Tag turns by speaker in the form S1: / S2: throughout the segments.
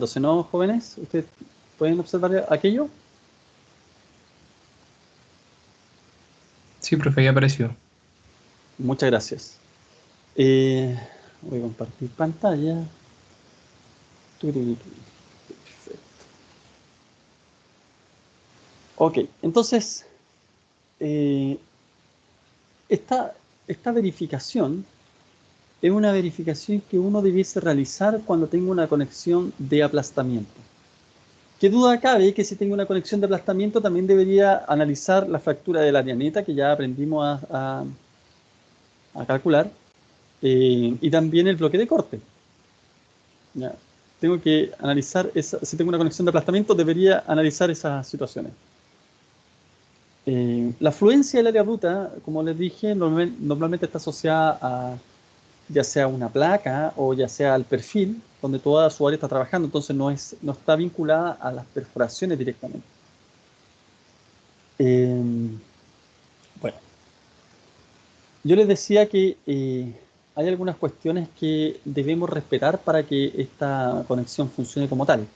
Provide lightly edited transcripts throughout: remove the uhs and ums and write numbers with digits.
S1: Entonces, ¿no, jóvenes? ¿Ustedes pueden observar aquello?
S2: Sí, profe, ya apareció.
S1: Muchas gracias. Voy a compartir pantalla. Perfecto. Ok, entonces, eh, esta, esta verificación es una verificación que uno debiese realizar cuando tenga una conexión de aplastamiento. ¿Qué duda cabe que si tengo una conexión de aplastamiento también debería analizar la fractura de la dianeta que ya aprendimos a calcular y también el bloque de corte? ¿Ya? Tengo que analizar, si tengo una conexión de aplastamiento, debería analizar esas situaciones. La fluencia del área bruta, como les dije, normalmente está asociada a ya sea una placa o ya sea al perfil, donde toda su área está trabajando, entonces no está vinculada a las perforaciones directamente. Eh, bueno, yo les decía que hay algunas cuestiones que debemos respetar para que esta conexión funcione como tal.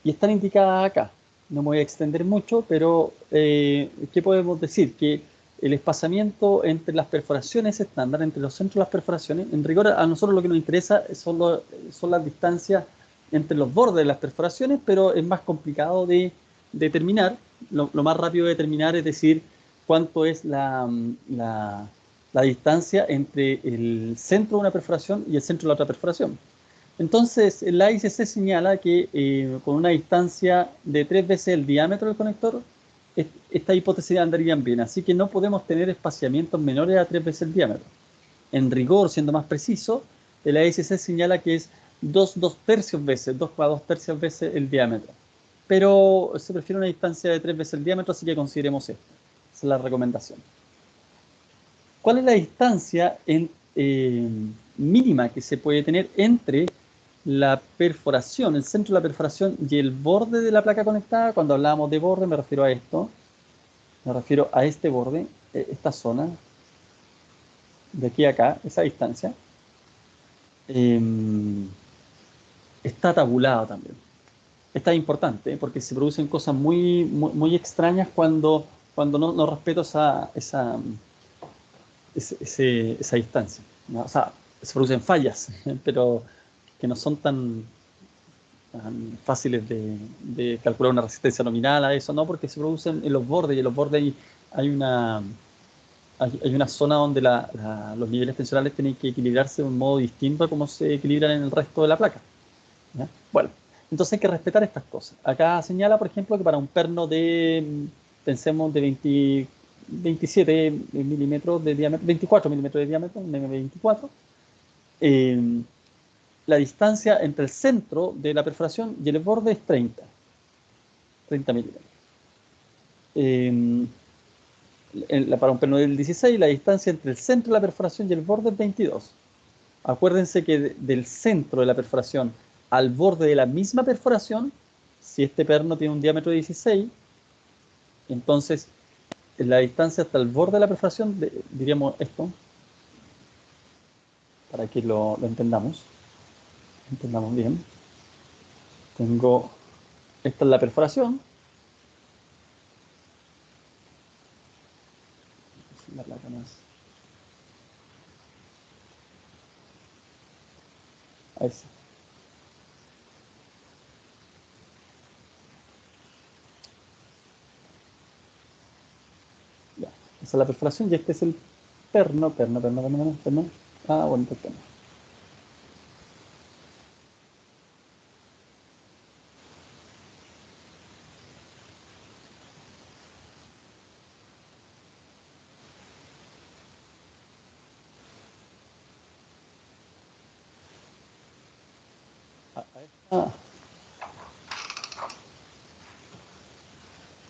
S1: Y están indicadas acá. No me voy a extender mucho, pero ¿qué podemos decir? Que el espaciamiento entre las perforaciones estándar, entre los centros de las perforaciones, en rigor a nosotros lo que nos interesa son las distancias entre los bordes de las perforaciones, pero es más complicado de determinar. Lo más rápido de determinar es decir cuánto es la distancia entre el centro de una perforación y el centro de la otra perforación. Entonces, la ICC señala que con una distancia de 3 veces el diámetro del conector, esta hipótesis andaría bien. Así que no podemos tener espaciamientos menores a 3 veces el diámetro. En rigor, siendo más preciso, la ICC señala que es 2 tercios veces, 2,2 tercios veces el diámetro. Pero se prefiere una distancia de 3 veces el diámetro, así que consideremos esto. Esa es la recomendación. ¿Cuál es la distancia mínima que se puede tener entre la perforación, el centro de la perforación y el borde de la placa conectada? Cuando hablamos de borde me refiero a esto, me refiero a este borde, esta zona, de aquí a acá, esa distancia. Eh, Está tabulado también. Esta es importante porque se producen cosas muy extrañas cuando no respeto esa distancia, ¿no? O sea, se producen fallas, pero que no son tan fáciles de calcular una resistencia nominal a eso, ¿no? Porque se producen en los bordes y en los bordes hay hay una zona donde los niveles tensionales tienen que equilibrarse de un modo distinto a cómo se equilibran en el resto de la placa, ¿ya? Bueno, entonces hay que respetar estas cosas. Acá señala, por ejemplo, que para un perno pensemos, de 27 milímetros de diámetro, 24 milímetros de diámetro, un M24, eh, la distancia entre el centro de la perforación y el borde es 30 milímetros. Eh, para un perno del 16, la distancia entre el centro de la perforación y el borde es 22. Acuérdense que del centro de la perforación al borde de la misma perforación, si este perno tiene un diámetro de 16, entonces la distancia hasta el borde de la perforación, diríamos esto, para que lo entendamos bien. Tengo, esta es la perforación, la placa más, ahí sí. Ya. Esa es la perforación y este es el perno. Ah, bueno, el perno. Ah,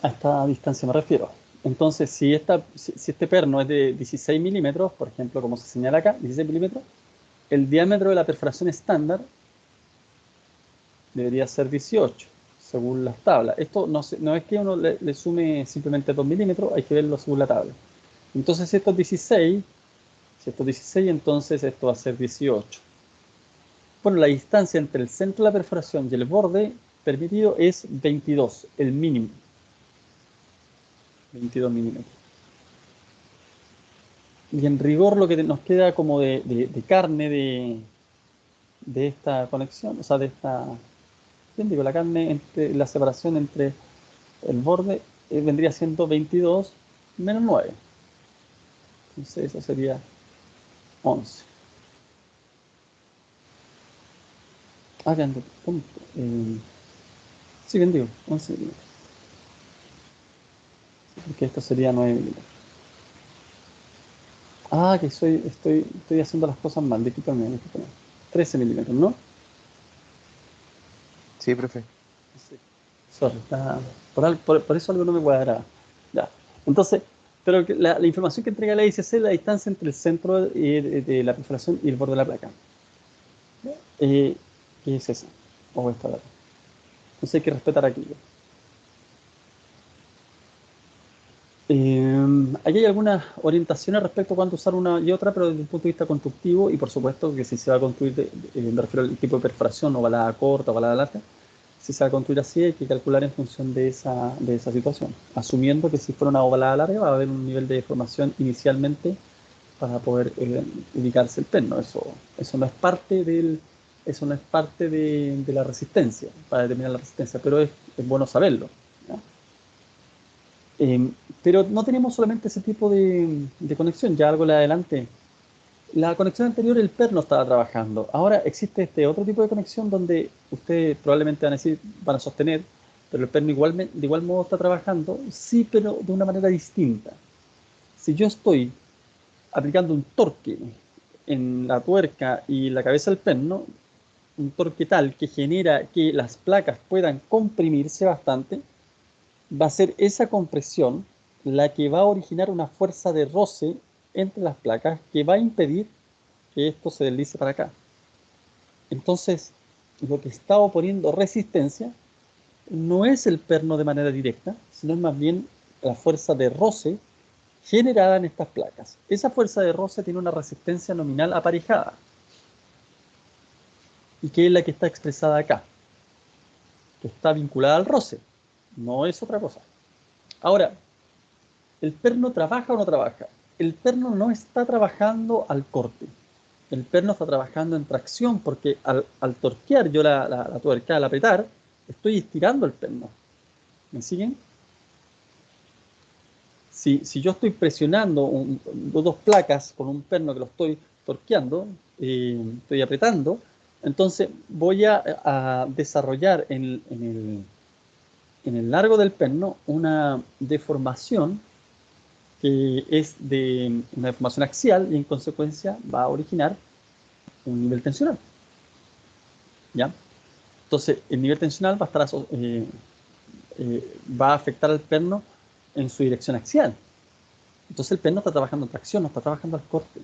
S1: a esta distancia me refiero. Entonces, si este perno es de 16 milímetros, por ejemplo, como se señala acá, 16 milímetros, el diámetro de la perforación estándar debería ser 18, según las tablas. Esto no es que uno le sume simplemente 2 milímetros, hay que verlo según la tabla. Entonces, si esto es 16, entonces esto va a ser 18. Bueno, la distancia entre el centro de la perforación y el borde permitido es 22, el mínimo. 22 milímetros. Y en rigor lo que nos queda como de carne de esta conexión, o sea, de esta, bien digo, la carne entre la separación entre el borde vendría siendo 22 menos 9. Entonces eso sería 11. Ah, bien, punto. Sí, bien digo, 11 milímetros. Porque esto sería 9 milímetros. Ah, que estoy haciendo las cosas mal, discúlpame. 13 milímetros, ¿no?
S2: Sí, profe.
S1: Sí. Sorry, por eso algo no me cuadra. Ya. Entonces, pero la información que entrega la ICC es la distancia entre el centro de la perforación y el borde de la placa. ¿Qué es esa? O esta data. Entonces hay que respetar aquí. Aquí hay algunas orientaciones respecto a cuándo usar una y otra, pero desde un punto de vista constructivo, y por supuesto que si se va a construir, me refiero al tipo de perforación, o balada corta o balada larga, si se va a construir así hay que calcular en función de esa situación, asumiendo que si fuera una ovalada larga va a haber un nivel de deformación inicialmente para poder ubicarse el perno. Eso no es parte de la resistencia, para determinar la resistencia, pero es bueno saberlo, ¿ya? Eh, pero no tenemos solamente ese tipo de conexión, ya algo le adelante. La conexión anterior, el perno estaba trabajando. Ahora existe este otro tipo de conexión donde ustedes probablemente van a sostener, pero el perno de igual modo está trabajando, sí, pero de una manera distinta. Si yo estoy aplicando un torque en la tuerca y la cabeza del perno, un torque tal que genera que las placas puedan comprimirse bastante, va a ser esa compresión la que va a originar una fuerza de roce entre las placas que va a impedir que esto se deslice para acá. Entonces, lo que está oponiendo resistencia no es el perno de manera directa, sino más bien la fuerza de roce generada en estas placas. Esa fuerza de roce tiene una resistencia nominal aparejada, y que es la que está expresada acá, que está vinculada al roce, no es otra cosa. Ahora, ¿el perno trabaja o no trabaja? El perno no está trabajando al corte. El perno está trabajando en tracción porque al torquear yo la tuerca, al apretar, estoy estirando el perno. ¿Me siguen? Si yo estoy presionando dos placas con un perno que lo estoy torqueando, estoy apretando, entonces voy a desarrollar en el largo del perno una deformación que es de una deformación axial y en consecuencia va a originar un nivel tensional, ¿ya? Entonces, el nivel tensional va a afectar al perno en su dirección axial. Entonces, el perno está trabajando en tracción, no está trabajando al corte.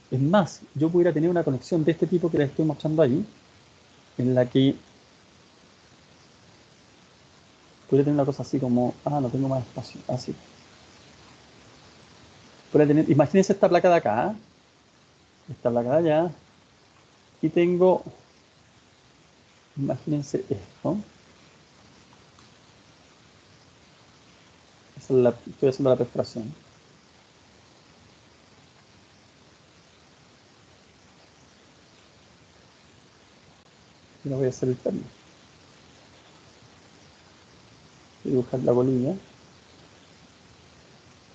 S1: Es más, yo pudiera tener una conexión de este tipo que les estoy mostrando ahí, en la que podría tener una cosa así como, no tengo más espacio, así. Imagínense esta placa de acá, esta placa de allá, y tengo, imagínense esto. Estoy haciendo la perforación. Y no voy a hacer el perno. Voy a dibujar la bolilla,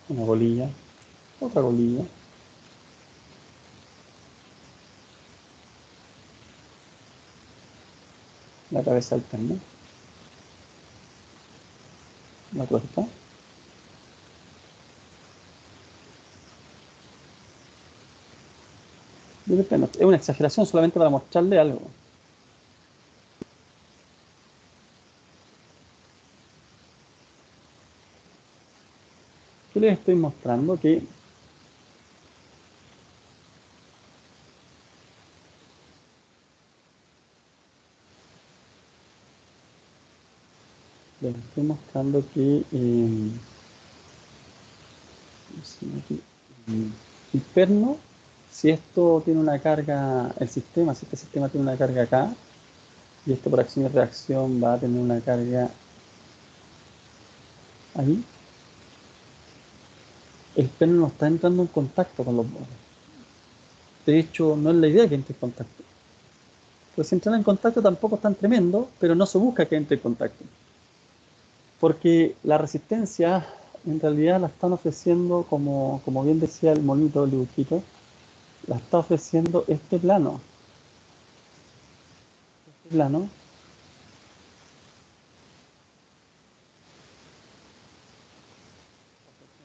S1: una bolilla, otra bolilla, la cabeza del perno, la tuerca. Y el perno. Es una exageración solamente para mostrarle algo. Yo les estoy mostrando que el perno Si esto tiene una carga, el sistema, si este sistema tiene una carga acá, y esto por acción y reacción va a tener una carga ahí, el perno no está entrando en contacto con los bordes. De hecho, no es la idea que entre en contacto. Pues si entran en contacto tampoco es tan tremendo, pero no se busca que entre en contacto. Porque la resistencia en realidad la están ofreciendo, como bien decía el monito, el dibujito, la está ofreciendo este plano. Este plano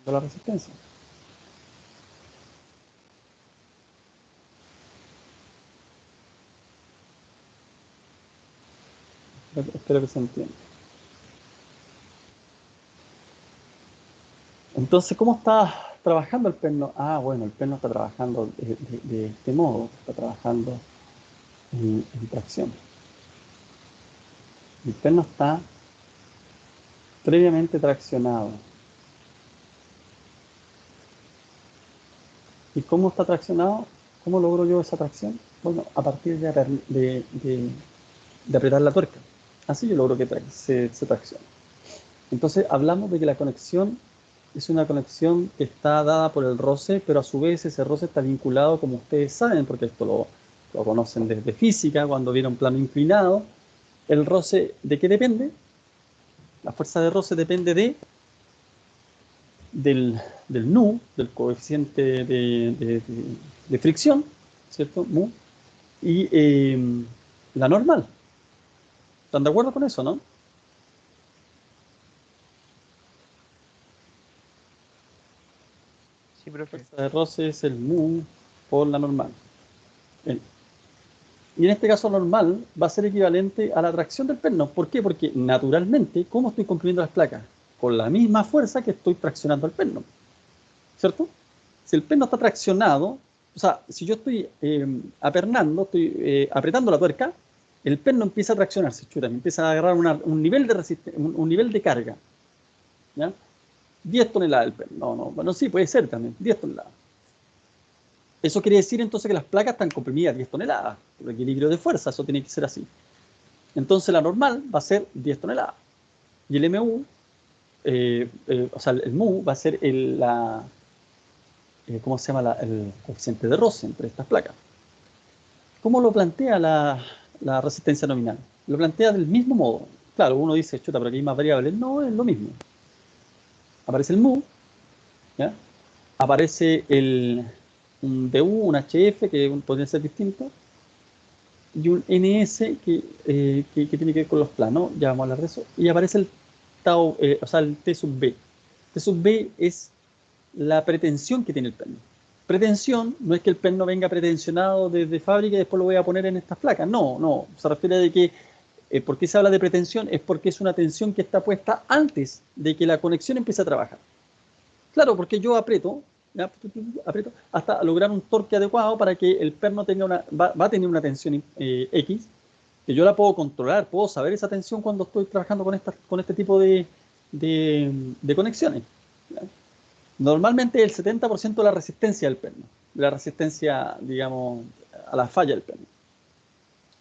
S1: de la resistencia. Espero que se entienda. Entonces, ¿cómo está trabajando el perno? Ah, bueno, el perno está trabajando de este modo, está trabajando en tracción. El perno está previamente traccionado. ¿Y cómo está traccionado? ¿Cómo logro yo esa tracción? Bueno, a partir de apretar la tuerca. Así yo logro que se traccione. Entonces hablamos de que la conexión es una conexión que está dada por el roce, pero a su vez ese roce está vinculado, como ustedes saben, porque esto lo conocen desde física, cuando vieron plano inclinado. ¿El roce de qué depende? La fuerza de roce depende del nu, del coeficiente de fricción, ¿cierto? Mu, y la normal. ¿Están de acuerdo con eso, no?
S2: Sí,
S1: La
S2: profe.
S1: fuerza de roce es el mu por la normal. Bien. Y en este caso normal va a ser equivalente a la tracción del perno. ¿Por qué? Porque naturalmente, ¿cómo estoy comprimiendo las placas? Con la misma fuerza que estoy traccionando el perno, ¿cierto? Si el perno está traccionado, o sea, si yo estoy apernando, estoy apretando la tuerca, el perno empieza a traccionarse, chuta, me empieza a agarrar un nivel de un nivel de carga, ¿ya? 10 toneladas el perno. No, no, bueno, sí, puede ser también, 10 toneladas. Eso quiere decir entonces que las placas están comprimidas a 10 toneladas, por equilibrio de fuerza, eso tiene que ser así. Entonces la normal va a ser 10 toneladas. Y el MU, o sea, el MU va a ser ¿cómo se llama? El coeficiente de roce entre estas placas. ¿Cómo lo plantea la resistencia nominal? Lo plantea del mismo modo. Claro, uno dice, chuta, pero aquí hay más variables. No, es lo mismo. Aparece el mu, ¿ya? Aparece un DU, un HF, que podría ser distinto, y un NS que tiene que ver con los planos, ya vamos a hablar de eso, y aparece el tau, o sea, el T sub B. T sub B es la pretensión que tiene el perno. Pretensión no es que el perno venga pretensionado desde fábrica y después lo voy a poner en estas placas. No, no. Se refiere a de que, ¿por qué se habla de pretensión? Es porque es una tensión que está puesta antes de que la conexión empiece a trabajar. Claro, porque yo aprieto, ¿ya? Aprieto hasta lograr un torque adecuado para que el perno tenga va a tener una tensión X, que yo la puedo controlar, puedo saber esa tensión cuando estoy trabajando con este tipo de conexiones. ¿Ya? Normalmente el 70% de la resistencia del perno, de la resistencia, digamos, a la falla del perno.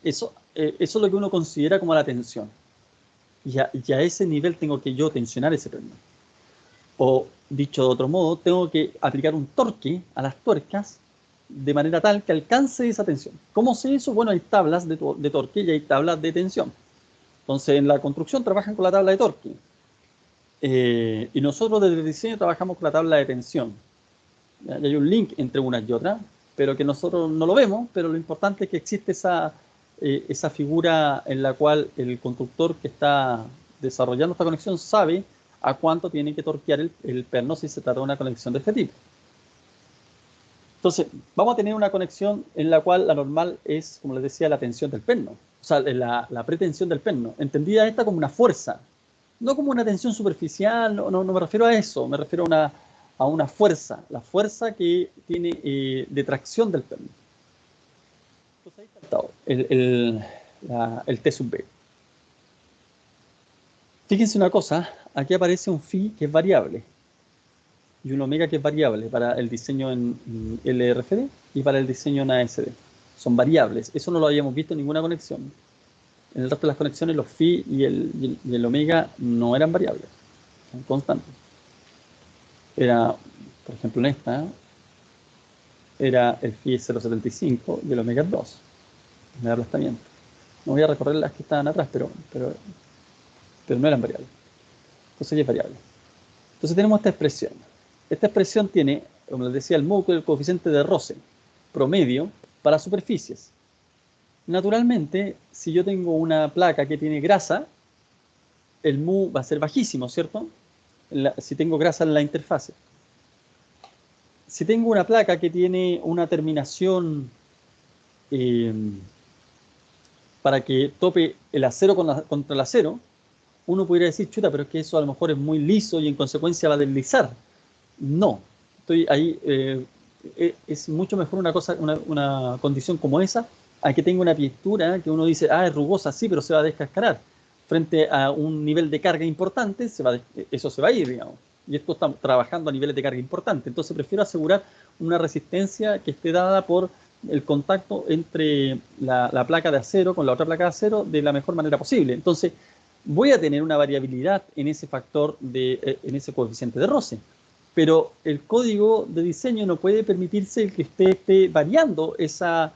S1: Eso es lo que uno considera como la tensión. Y a ese nivel tengo que yo tensionar ese perno. O, dicho de otro modo, tengo que aplicar un torque a las tuercas de manera tal que alcance esa tensión. ¿Cómo sé eso? Bueno, hay tablas de torque y hay tablas de tensión. Entonces, en la construcción trabajan con la tabla de torque. Y nosotros desde el diseño trabajamos con la tabla de tensión. ¿Ya? Y hay un link entre unas y otras, pero que nosotros no lo vemos, pero lo importante es que existe esa figura en la cual el constructor que está desarrollando esta conexión sabe a cuánto tiene que torquear el perno si se trata de una conexión de este tipo. Entonces, vamos a tener una conexión en la cual la normal es, como les decía, la tensión del perno, o sea, la pretensión del perno, entendida esta como una fuerza, no como una tensión superficial, no me refiero a eso, me refiero a una fuerza, la fuerza que tiene de tracción del perno. Entonces ahí está el T sub B. Fíjense una cosa, aquí aparece un phi que es variable. y un omega que es variable para el diseño en LRFD y para el diseño en ASD. Son variables. Eso no lo habíamos visto en ninguna conexión. En el resto de las conexiones los phi y el omega no eran variables, son constantes. Era, por ejemplo, en esta, era el phi es 0,75 y el omega es 2, en el aplastamiento. No voy a recorrer las que estaban atrás, pero no eran variables. Entonces ya es variable. Entonces tenemos esta expresión. Esta expresión tiene, como les decía, el mu, el coeficiente de roce promedio para superficies. Naturalmente, si yo tengo una placa que tiene grasa, el mu va a ser bajísimo, ¿cierto? Si tengo grasa en la interfase. Si tengo una placa que tiene una terminación para que tope el acero contra el acero, uno podría decir, chuta, pero es que eso a lo mejor es muy liso y en consecuencia va a deslizar. No, estoy ahí, es mucho mejor una condición como esa, a que tenga una pintura que uno dice, es rugosa, sí, pero se va a descascarar. Frente a un nivel de carga importante, eso se va a ir, digamos. Y esto está trabajando a niveles de carga importante. Entonces prefiero asegurar una resistencia que esté dada por el contacto entre la placa de acero con la otra placa de acero de la mejor manera posible. Entonces voy a tener una variabilidad en ese factor, en ese coeficiente de roce. Pero el código de diseño no puede permitirse que usted esté variando ese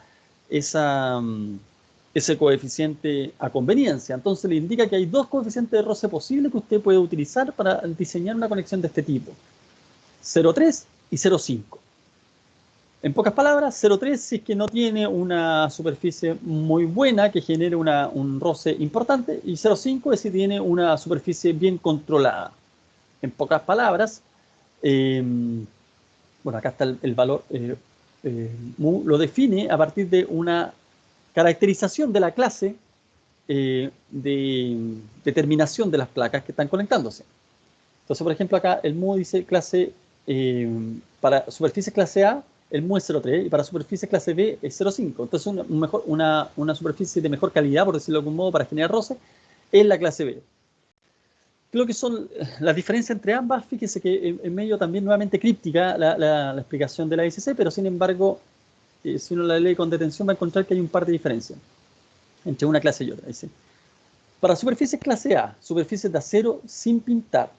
S1: coeficiente a conveniencia. Entonces le indica que hay dos coeficientes de roce posibles que usted puede utilizar para diseñar una conexión de este tipo. 0,3 y 0,5. En pocas palabras, 0,3 si es que no tiene una superficie muy buena que genere un roce importante, y 0,5 es si tiene una superficie bien controlada. En pocas palabras, bueno, acá está el valor, mu lo define a partir de una caracterización de la clase de determinación de las placas que están conectándose. Entonces, por ejemplo, acá el mu dice clase, para superficies clase A, el mu es 0,3 y para superficies clase B es 0,5. Entonces, una superficie de mejor calidad, por decirlo de algún modo, para generar roce, es la clase B. Creo que son las diferencias entre ambas. Fíjese que en medio también nuevamente críptica la explicación de la ICC, pero sin embargo, si uno la lee con detención va a encontrar que hay un par de diferencias entre una clase y otra. Dice, para superficies clase A, superficies de acero sin pintar,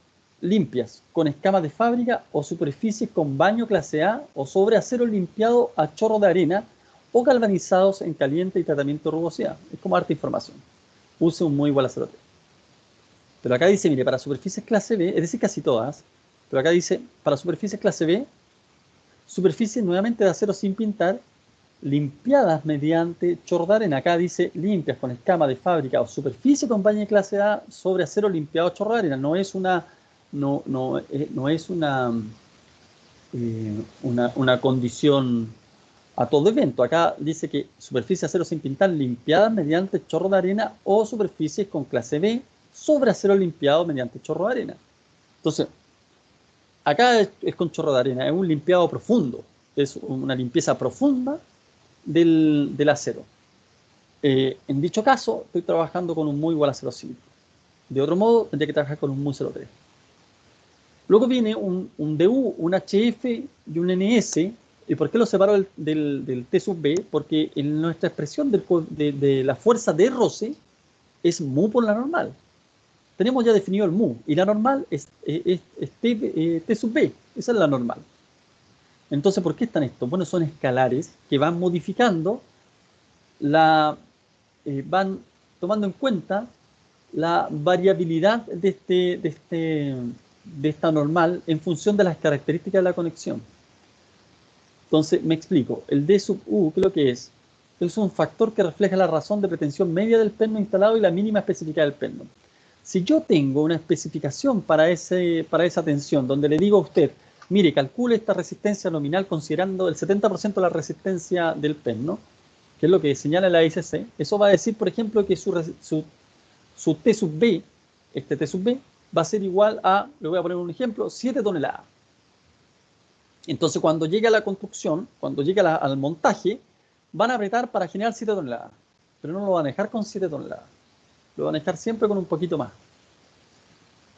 S1: limpias, con escamas de fábrica, o superficies con baño clase A o sobre acero limpiado a chorro de arena o galvanizados en caliente y tratamiento de rugosidad. Es como harta información. Use un mu igual a 0,3. Pero acá dice, mire, para superficies clase B, es decir, casi todas, pero acá dice, para superficies clase B, superficies nuevamente de acero sin pintar, limpiadas mediante chorro de arena. Acá dice limpias con escama de fábrica o superficie con baño de clase A sobre acero limpiado chorro de arena. No es una condición a todo evento. Acá dice que superficie de acero sin pintar limpiadas mediante chorro de arena o superficies con clase B sobre acero limpiado mediante chorro de arena. Entonces, acá es con chorro de arena, es un limpiado profundo, es una limpieza profunda del acero. En dicho caso, estoy trabajando con un mu igual a 0,5. De otro modo, tendría que trabajar con un mu 0,3. Luego viene un DU, un HF y un NS. ¿Y por qué lo separo del T sub B? Porque en nuestra expresión de la fuerza de roce es mu por la normal. Tenemos ya definido el mu, y la normal es T sub B. Esa es la normal. Entonces, ¿por qué están estos? Bueno, son escalares que van modificando van tomando en cuenta la variabilidad de esta normal en función de las características de la conexión. Entonces, me explico. El D sub U, ¿qué es lo que es? Es un factor que refleja la razón de pretensión media del perno instalado y la mínima especificada del perno. Si yo tengo una especificación para esa tensión, donde le digo a usted, mire, calcule esta resistencia nominal considerando el 70% de la resistencia del perno, que es lo que señala la ICC, eso va a decir, por ejemplo, que su T sub B, este T sub B, va a ser igual a, le voy a poner un ejemplo, 7 toneladas. Entonces, cuando llegue a la construcción, cuando llegue al montaje, van a apretar para generar 7 toneladas. Pero no lo van a dejar con 7 toneladas. Lo van a dejar siempre con un poquito más.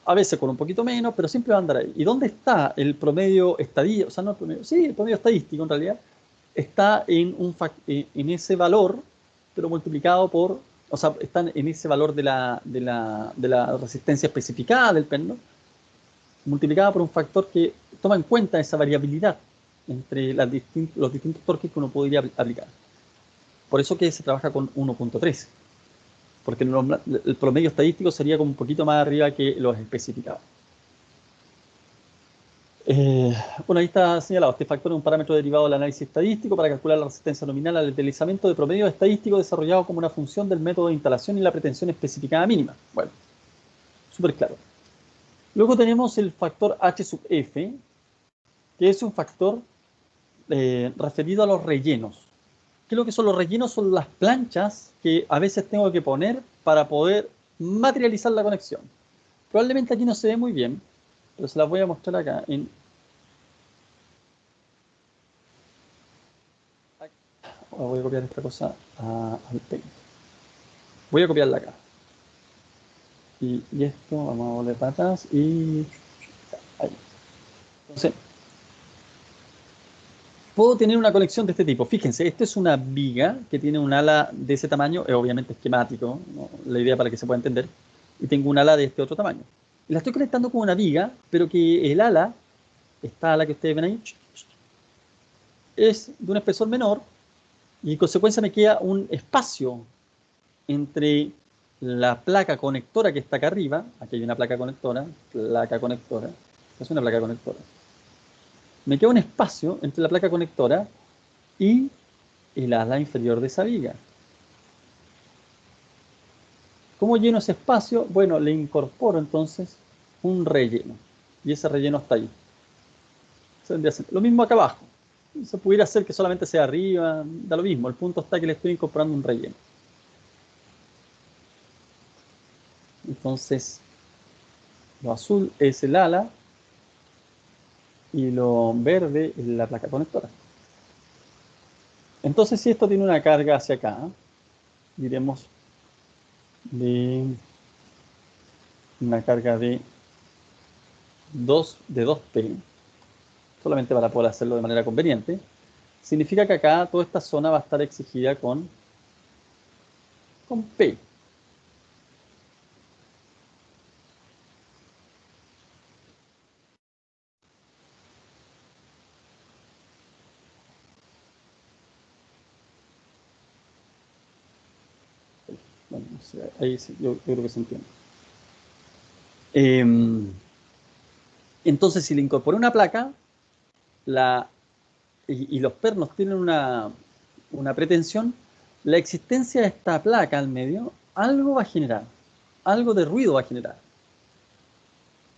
S1: A veces con un poquito menos, pero siempre va a andar ahí. ¿Y dónde está el promedio estadístico? O sea, no el promedio, sí, el promedio estadístico en realidad está en ese valor, pero multiplicado por, o sea, están en ese valor de la resistencia especificada del perno, multiplicada por un factor que toma en cuenta esa variabilidad entre los distintos torques que uno podría aplicar. Por eso que se trabaja con 1.3, porque el promedio estadístico sería como un poquito más arriba que los especificados. Eh, bueno, ahí está señalado. Este factor es un parámetro derivado del análisis estadístico para calcular la resistencia nominal al deslizamiento de promedio estadístico desarrollado como una función del método de instalación y la pretensión especificada mínima. Bueno, súper claro. Luego tenemos el factor H sub F, que es un factor referido a los rellenos. ¿Qué es lo que son los rellenos? Son las planchas que a veces tengo que poner para poder materializar la conexión. Probablemente aquí no se ve muy bien, pero se las voy a mostrar acá. Voy a copiar esta cosa al Paint. Voy a copiarla acá. Y esto, vamos a volver para atrás y ahí. Entonces, puedo tener una conexión de este tipo. Fíjense, esta es una viga que tiene un ala de ese tamaño, es obviamente esquemático, ¿no? La idea para que se pueda entender. Y tengo un ala de este otro tamaño. Y la estoy conectando con una viga, pero que el ala, esta ala que ustedes ven ahí, es de un espesor menor y en consecuencia me queda un espacio entre la placa conectora que está acá arriba, aquí hay una placa conectora, es una placa conectora. Me queda un espacio entre la placa conectora y el ala inferior de esa viga. ¿Cómo lleno ese espacio? Bueno, le incorporo entonces un relleno. Y ese relleno está ahí. Lo mismo acá abajo. Se pudiera hacer que solamente sea arriba, da lo mismo. El punto está que le estoy incorporando un relleno. Entonces, lo azul es el ala y lo verde es la placa conectora. Entonces, si esto tiene una carga hacia acá, diremos de una carga de 2P, solamente para poder hacerlo de manera conveniente, significa que acá toda esta zona va a estar exigida con P. Bueno, ahí sí, yo creo que se entiende. Entonces, si le incorporé una placa, y los pernos tienen una pretensión, la existencia de esta placa al medio, algo va a generar, algo de ruido va a generar.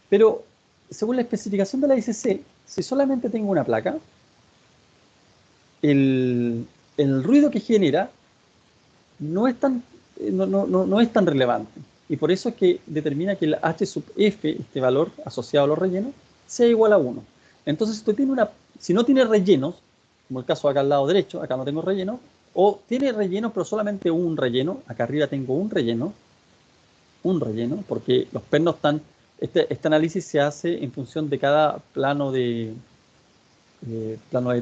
S1: Pero, según la especificación de la ICC, si solamente tengo una placa, el ruido que genera no es tan relevante. Y por eso es que determina que el H sub F, este valor asociado a los rellenos, sea igual a 1. Entonces, si no tiene rellenos, como el caso acá al lado derecho, acá no tengo relleno, o tiene rellenos pero solamente un relleno, acá arriba tengo un relleno, porque los pernos están, este análisis se hace en función de cada plano de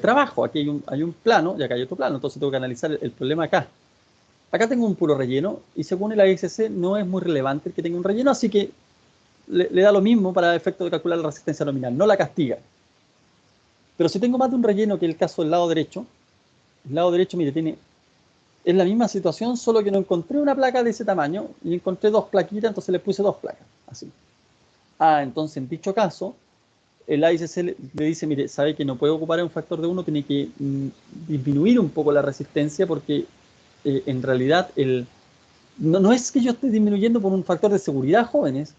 S1: trabajo. Aquí hay un plano y acá hay otro plano, entonces tengo que analizar el problema acá. Acá tengo un puro relleno y según el AXC no es muy relevante el que tenga un relleno, así que le da lo mismo para el efecto de calcular la resistencia nominal, no la castiga. Pero si tengo más de un relleno, que es el caso del lado derecho, el lado derecho, mire, es la misma situación, solo que no encontré una placa de ese tamaño y encontré dos plaquitas, entonces le puse dos placas, así. Entonces en dicho caso, el AICC le dice, mire, sabe que no puede ocupar un factor de 1, tiene que disminuir un poco la resistencia porque en realidad no es que yo esté disminuyendo por un factor de seguridad, jóvenes,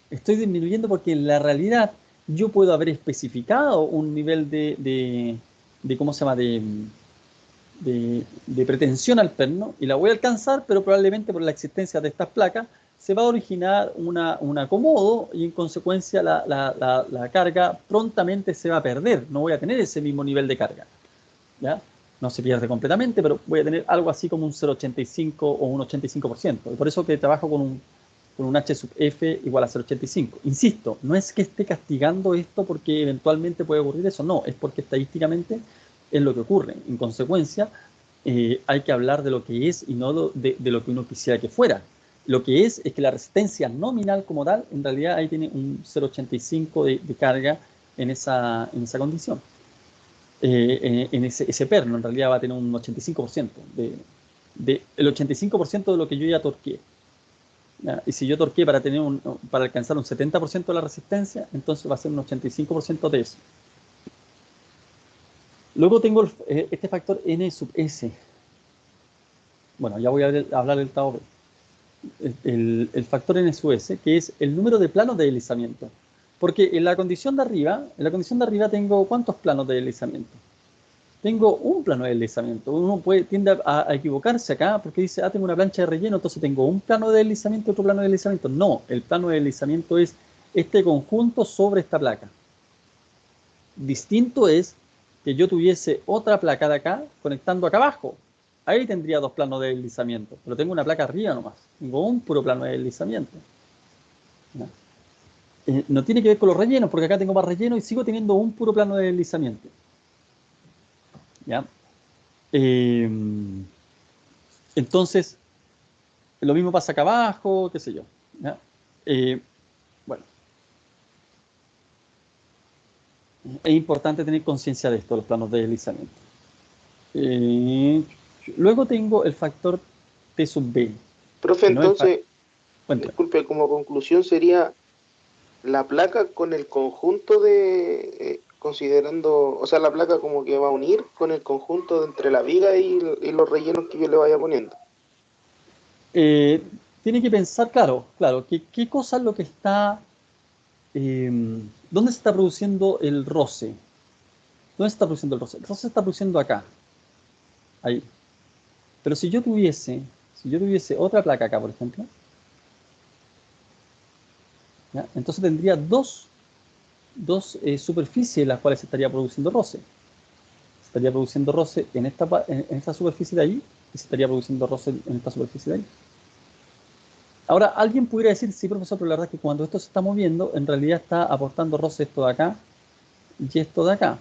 S1: estoy disminuyendo porque en la realidad yo puedo haber especificado un nivel de ¿cómo se llama?, de pretensión al perno y la voy a alcanzar, pero probablemente por la existencia de estas placas se va a originar un acomodo y en consecuencia la carga prontamente se va a perder, no voy a tener ese mismo nivel de carga, ¿ya? No se pierde completamente, pero voy a tener algo así como un 0,85 o un 85%. Y por eso que trabajo con con un h sub f igual a 0,85. Insisto, no es que esté castigando esto porque eventualmente puede ocurrir eso, no, es porque estadísticamente es lo que ocurre. En consecuencia, hay que hablar de lo que es y no de lo que uno quisiera que fuera. Lo que es que la resistencia nominal como tal, en realidad ahí tiene un 0,85 de carga en esa condición. En ese perno, en realidad va a tener un 85%, el 85% de lo que yo ya torqué. ¿Ya? Y si yo torqué para alcanzar un 70% de la resistencia, entonces va a ser un 85% de eso. Luego tengo este factor N sub S. Bueno, ya voy a hablar del Tau B. El factor N sub S, que es el número de planos de deslizamiento. Porque en la condición de arriba tengo ¿cuántos planos de deslizamiento? Tengo un plano de deslizamiento. Uno tiende a equivocarse acá porque dice, tengo una plancha de relleno, entonces tengo un plano de deslizamiento y otro plano de deslizamiento. No, el plano de deslizamiento es este conjunto sobre esta placa. Distinto es que yo tuviese otra placa de acá conectando acá abajo. Ahí tendría dos planos de deslizamiento, pero tengo una placa arriba nomás. Tengo un puro plano de deslizamiento. No tiene que ver con los rellenos, porque acá tengo más relleno y sigo teniendo un puro plano de deslizamiento. ¿Ya? Entonces, lo mismo pasa acá abajo, qué sé yo. ¿Ya? Bueno, es importante tener conciencia de esto, los planos de deslizamiento. Luego tengo el factor T sub B,
S2: Profe,
S1: que no es el
S2: entonces,
S1: cuéntame.
S2: disculpe, como conclusión sería la placa con el conjunto de, considerando, o sea, la placa como que va a unir con el conjunto de entre la viga y los rellenos que yo le vaya poniendo.
S1: Eh, Tiene que pensar, claro, qué cosa es lo que está, ¿dónde se está produciendo el roce? ¿Dónde se está produciendo el roce? El roce se está produciendo acá, ahí. Pero si yo tuviese otra placa acá, por ejemplo, ¿ya? Entonces tendría dos superficies en las cuales se estaría produciendo roce. Se estaría produciendo roce en esta superficie de ahí y se estaría produciendo roce en esta superficie de ahí. Ahora, alguien pudiera decir, sí, profesor, pero la verdad es que cuando esto se está moviendo, en realidad está aportando roce esto de acá y esto de acá.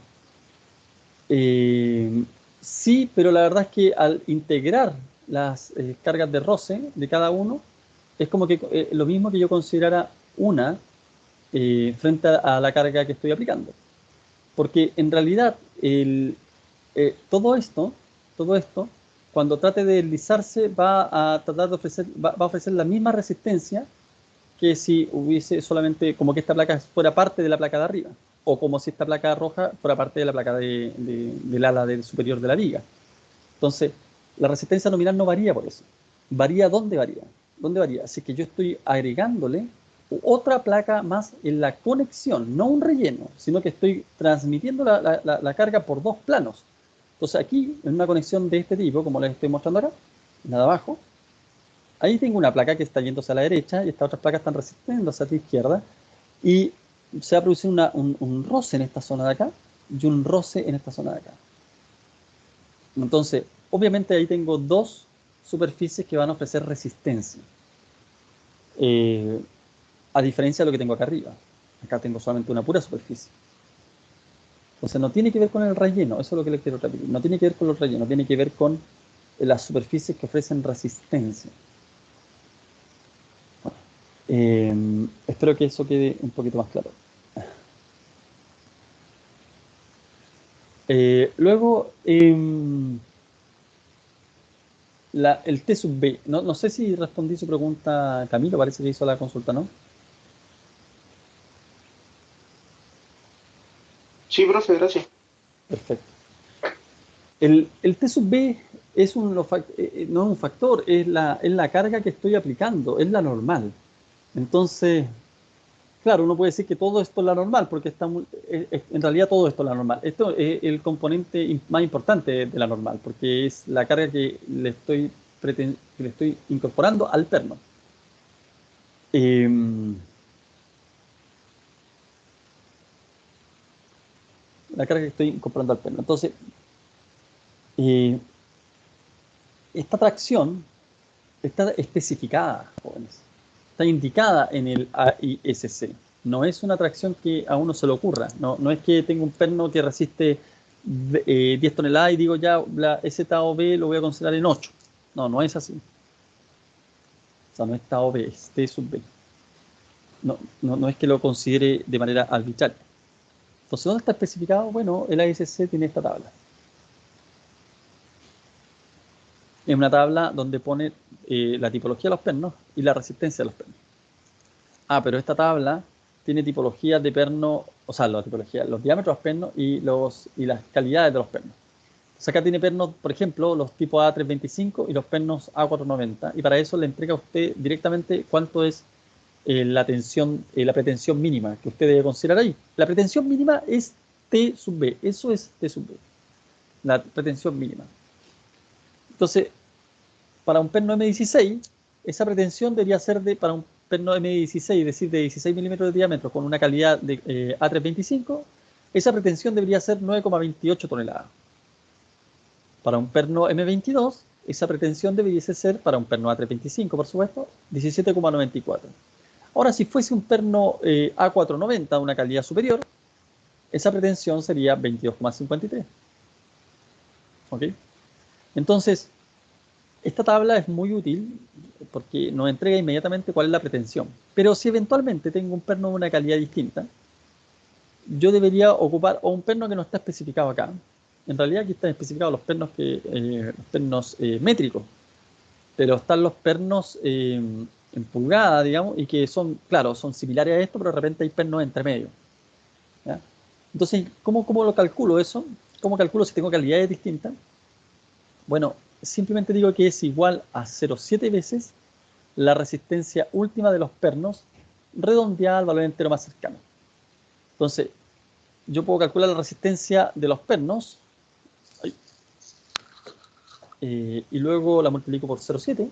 S1: Sí, pero la verdad es que al integrar las cargas de roce de cada uno, es como que lo mismo que yo considerara una frente a la carga que estoy aplicando. Porque en realidad todo esto, cuando trate de deslizarse, va a tratar de va a ofrecer la misma resistencia que si hubiese solamente, como que esta placa fuera parte de la placa de arriba, o como si esta placa roja fuera parte de la placa del ala superior de la viga. Entonces, la resistencia nominal no varía por eso. Varía dónde varía. ¿Dónde varía? Así que yo estoy agregándole otra placa más en la conexión, no un relleno, sino que estoy transmitiendo la carga por dos planos. Entonces aquí, en una conexión de este tipo, como les estoy mostrando acá, nada abajo, ahí tengo una placa que está yéndose a la derecha y estas otras placas están resistiéndose a la izquierda y se va a producir un roce en esta zona de acá y un roce en esta zona de acá. Entonces, obviamente ahí tengo dos superficies que van a ofrecer resistencia, eh, a diferencia de lo que tengo acá arriba. Acá tengo solamente una pura superficie. Entonces no tiene que ver con el relleno, eso es lo que les quiero repetir. No tiene que ver con los rellenos, tiene que ver con las superficies que ofrecen resistencia. Espero que eso quede un poquito más claro. Luego, el T sub B. No sé si respondí su pregunta, Camilo, parece que hizo la consulta, ¿no?
S2: Sí, profe, gracias.
S1: Perfecto. El T sub B no es un factor, es la carga que estoy aplicando, es la normal. Entonces, claro, uno puede decir que todo esto es la normal, porque en realidad todo esto es la normal. Esto es el componente más importante de la normal, porque es la carga que le estoy incorporando al perno. La carga que estoy incorporando al perno. Entonces, eh, esta tracción está especificada, jóvenes. está indicada en el AISC. No es una tracción que a uno se le ocurra. No es que tenga un perno que resiste 10 toneladas y digo ya, ese tau B lo voy a considerar en 8. No es así. O sea, no es tau B, es T sub B. No es que lo considere de manera arbitraria. Entonces, ¿dónde está especificado? Bueno, el AISC tiene esta tabla. Es una tabla donde pone la tipología de los pernos y la resistencia de los pernos. Pero esta tabla tiene tipologías de perno, o sea, la tipología, los diámetros de los pernos y las calidades de los pernos. Entonces acá tiene pernos, por ejemplo, los tipos A325 y los pernos A490, y para eso le entrega a usted directamente cuánto es la pretensión mínima que usted debe considerar ahí. La pretensión mínima es T sub B, eso es T sub B, la pretensión mínima. Entonces, para un perno M16, esa pretensión debería ser para un perno M16, es decir, de 16 milímetros de diámetro con una calidad de A325, esa pretensión debería ser 9,28 toneladas. Para un perno M22, esa pretensión debería ser, para un perno A325, por supuesto, 17,94. Ahora, si fuese un perno A490 de una calidad superior, esa pretensión sería 22,53. ¿Ok? Entonces, esta tabla es muy útil porque nos entrega inmediatamente cuál es la pretensión. Pero si eventualmente tengo un perno de una calidad distinta, yo debería ocupar o un perno que no está especificado acá. En realidad aquí están especificados los pernos métricos, pero están los pernos en pulgada, digamos, y que son, claro, son similares a esto, pero de repente hay pernos entre medio. ¿Ya? Entonces, ¿cómo lo calculo eso? ¿Cómo calculo si tengo calidades distintas? Bueno, simplemente digo que es igual a 0,7 veces la resistencia última de los pernos redondeada al valor entero más cercano. Entonces, yo puedo calcular la resistencia de los pernos y luego la multiplico por 0,7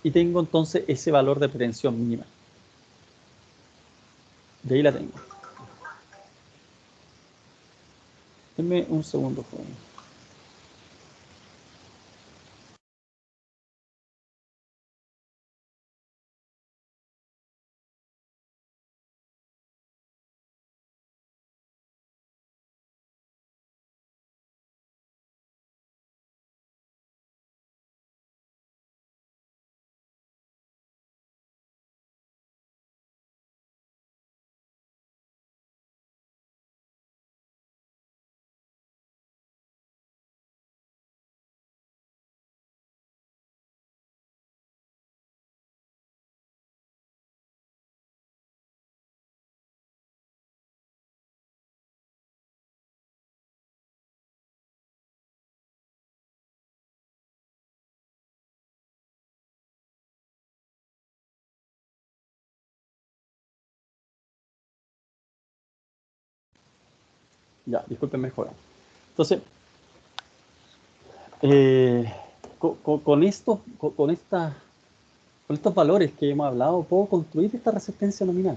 S1: y tengo entonces ese valor de pretensión mínima. De ahí la tengo. Denme un segundo, joven. Ya, discúlpenme, joven. Entonces, con estos valores que hemos hablado, puedo construir esta resistencia nominal.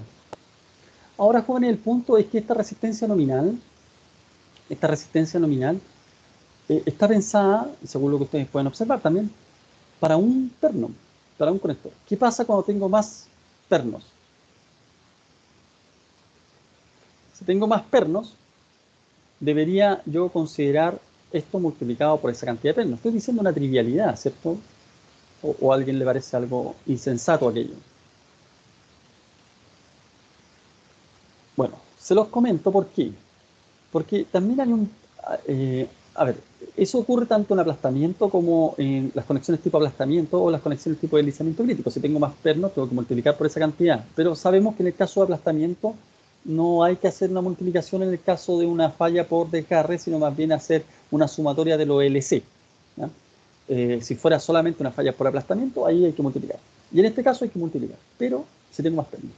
S1: Ahora, jóvenes, el punto es que esta resistencia nominal está pensada, según lo que ustedes pueden observar también, para un perno, para un conector. ¿Qué pasa cuando tengo más pernos? Si tengo más pernos, debería yo considerar esto multiplicado por esa cantidad de pernos. Estoy diciendo una trivialidad, ¿cierto? O a alguien le parece algo insensato aquello. Bueno, se los comento por qué. Porque también hay a ver, eso ocurre tanto en aplastamiento como en las conexiones tipo aplastamiento o las conexiones tipo deslizamiento crítico. Si tengo más pernos, tengo que multiplicar por esa cantidad. Pero sabemos que en el caso de aplastamiento no hay que hacer una multiplicación en el caso de una falla por desgarre, sino más bien hacer una sumatoria de los LC. ¿Ya? Si fuera solamente una falla por aplastamiento, ahí hay que multiplicar. Y en este caso hay que multiplicar, pero si tengo más pernos.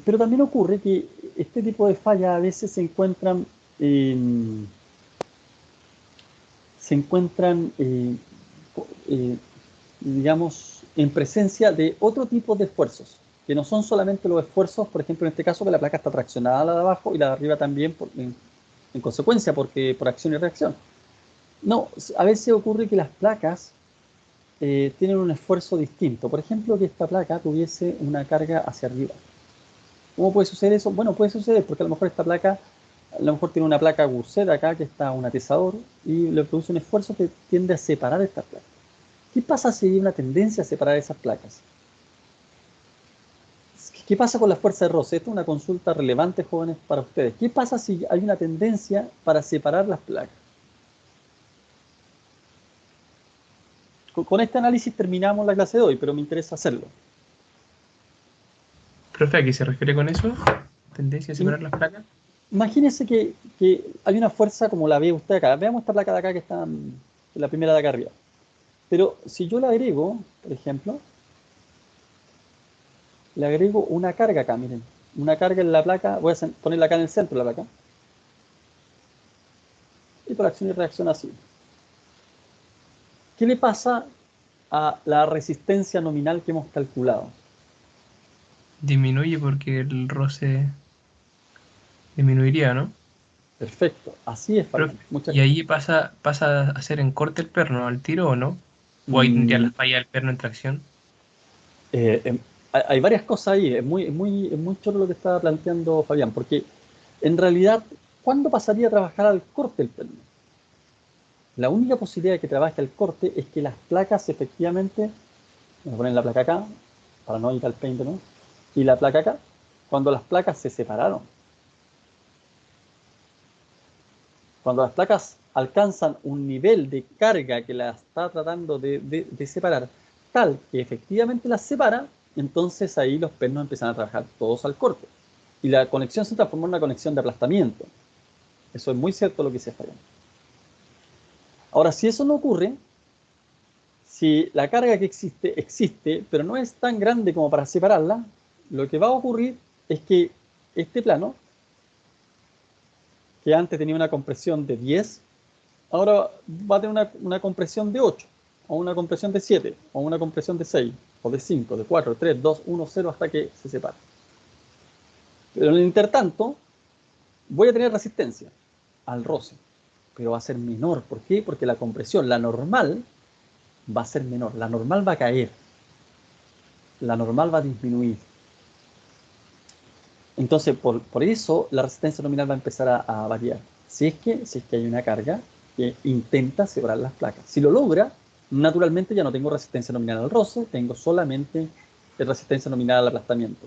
S1: Pero también ocurre que este tipo de fallas a veces se encuentran, digamos, en presencia de otro tipo de esfuerzos, que no son solamente los esfuerzos, por ejemplo, en este caso que la placa está traccionada a la de abajo y la de arriba también en consecuencia, porque por acción y reacción. No, a veces ocurre que las placas tienen un esfuerzo distinto. Por ejemplo, que esta placa tuviese una carga hacia arriba. ¿Cómo puede suceder eso? Bueno, puede suceder porque a lo mejor esta placa, a lo mejor tiene una placa Gurset acá que está un atezador y le produce un esfuerzo que tiende a separar estas placas. ¿Qué pasa si hay una tendencia a separar esas placas? ¿Qué pasa con la fuerza de roce? Esta es una consulta relevante, jóvenes, para ustedes. ¿Qué pasa si hay una tendencia para separar las placas? Con este análisis terminamos la clase de hoy, pero me interesa hacerlo.
S3: Profe, ¿a qué se refiere con eso? ¿Tendencia a separar las placas?
S1: Imagínense que hay una fuerza como la ve usted acá. Veamos esta placa de acá que está la primera de acá arriba. Pero si yo le agrego, por ejemplo, le agrego una carga acá, miren. Una carga en la placa, voy a ponerla acá en el centro de la placa. Y por acción y reacción así. ¿Qué le pasa a la resistencia nominal que hemos calculado?
S3: Disminuye porque el roce disminuiría, ¿no?
S1: Perfecto, así es, Fabián.
S3: Profe, ¿y ahí pasa a ser en corte el perno al tiro o no? ¿O hay ya la falla del perno en tracción?
S1: Hay varias cosas ahí. Es muy choro lo que estaba planteando Fabián, porque en realidad, ¿cuándo pasaría a trabajar al corte el perno? La única posibilidad de que trabaje al corte es que las placas efectivamente, voy a poner la placa acá, para no ir al paint, ¿no? Y la placa acá, cuando las placas se separaron. Cuando las placas alcanzan un nivel de carga que las está tratando de separar, tal que efectivamente las separa, entonces ahí los pernos empiezan a trabajar todos al corte. Y la conexión se transforma en una conexión de aplastamiento. Eso es muy cierto lo que se falla. Ahora, si eso no ocurre, si la carga que existe, pero no es tan grande como para separarla, lo que va a ocurrir es que este plano, que antes tenía una compresión de 10, ahora va a tener una compresión de 8, o una compresión de 7, o una compresión de 6, o de 5, de 4, 3, 2, 1, 0, hasta que se separe. Pero en el intertanto, voy a tener resistencia al roce, pero va a ser menor. ¿Por qué? Porque la compresión, la normal, va a ser menor. La normal va a caer. La normal va a disminuir. Entonces, por eso, la resistencia nominal va a empezar a variar. Si es que hay una carga que intenta separar las placas. Si lo logra, naturalmente ya no tengo resistencia nominal al roce, tengo solamente resistencia nominal al aplastamiento.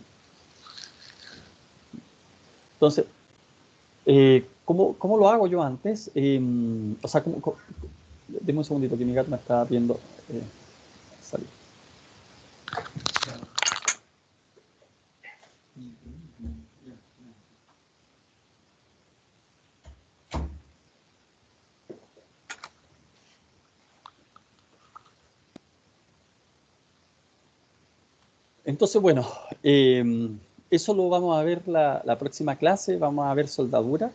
S1: Entonces, ¿cómo lo hago yo antes? O sea, deme un segundito que mi gato me está viendo salir. Entonces, bueno, eso lo vamos a ver la próxima clase. Vamos a ver soldadura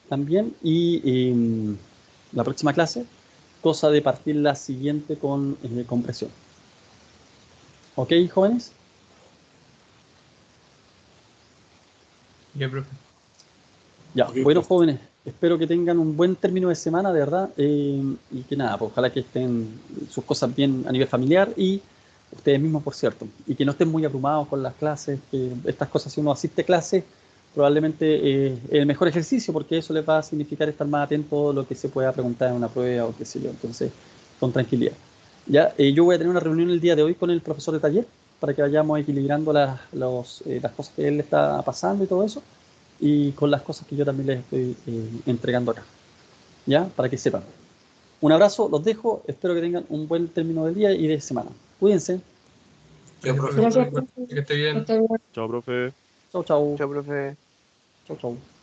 S1: también. Y la próxima clase, cosa de partir la siguiente con compresión. ¿Ok, jóvenes?
S3: Ya, profe.
S1: Ya, bueno, jóvenes, espero que tengan un buen término de semana, de verdad. Y que nada, pues ojalá que estén sus cosas bien a nivel familiar y ustedes mismos, por cierto. Y que no estén muy abrumados con las clases, que estas cosas, si uno asiste a clases, probablemente es el mejor ejercicio, porque eso les va a significar estar más atento a lo que se pueda preguntar en una prueba o qué sé yo. Entonces, con tranquilidad. Ya, yo voy a tener una reunión el día de hoy con el profesor de taller para que vayamos equilibrando las cosas que él le está pasando y todo eso, y con las cosas que yo también les estoy entregando acá, ¿ya? Para que sepan. Un abrazo, los dejo, espero que tengan un buen término del día y de semana. Cuídense.
S3: Ya, profe.
S4: Gracias,
S3: Que esté bien.
S4: profe.
S5: Chao, profe.
S1: Chau, chau.
S2: Chao, profe.
S1: Chau, chau.